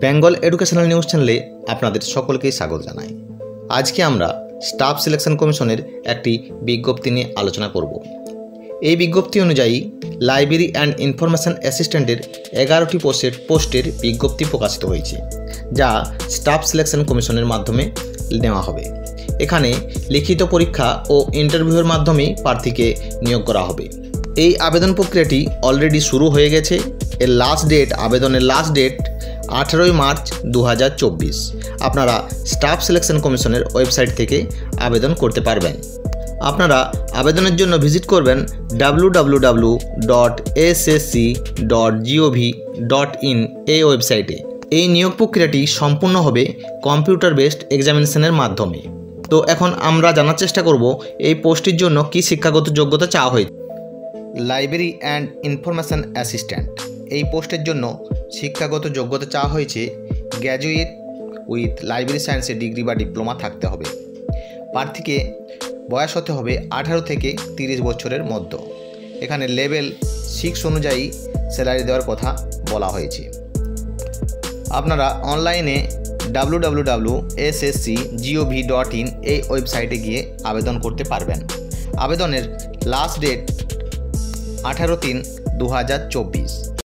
Bengal educational news চ্যানেলে আপনাদের সকলকেই স্বাগত জানাই। আজকে আমরা স্টাফ সিলেকশন কমিশনের একটি বিজ্ঞপ্তি নিয়ে আলোচনা করব। এই বিজ্ঞপ্তি অনুযায়ী লাইব্রেরি অ্যান্ড ইনফরমেশন অ্যাসিস্ট্যান্টের 11টি পোস্টের বিজ্ঞপ্তি প্রকাশিত হয়েছে, যা স্টাফ সিলেকশন কমিশনের মাধ্যমে নেওয়া হবে। এখানে লিখিত পরীক্ষা ও ইন্টারভিউয়ের মাধ্যমেই প্রার্থীকে নিয়োগ করা হবে। এই আবেদন প্রক্রিয়াটি অলরেডি শুরু হয়ে গেছে। আবেদনের লাস্ট ডেট 18 মার্চ 2024। আপনারা স্টাফ সিলেকশন কমিশনের ওয়েবসাইট থেকে আবেদন করতে পারবেন। আপনারা আবেদনের জন্য ভিজিট করবেন www.ssc.gov.in এই ওয়েবসাইটে। এই নিয়োগ প্রক্রিয়াটি সম্পূর্ণ হবে কম্পিউটার বেসড এক্সামিনেশনের মাধ্যমে। তো এখন আমরা জানার চেষ্টা করব এই পোস্টটির জন্য কী শিক্ষাগত যোগ্যতা চাওয়া হয়েছে। লাইব্রেরি অ্যান্ড ইনফরমেশন অ্যাসিস্ট্যান্ট এই পোস্টের জন্য শিক্ষাগত যোগ্যতা চাওয়া হয়েছে গ্র্যাজুয়েট উইথ লাইব্রেরি সায়েন্সে ডিগ্রি বা ডিপ্লোমা থাকতে হবে। প্রার্থীকে বয়স হতে হবে 18 থেকে 30 বছরের মধ্যে। এখানে লেভেল 6 অনুযায়ী স্যালারি দেওয়ার কথা বলা হয়েছে। আপনারা অনলাইনে www.ssc.gov.in এই ওয়েবসাইটে গিয়ে আবেদন করতে পারবেন। আবেদনের লাস্ট ডেট 18/3/2024।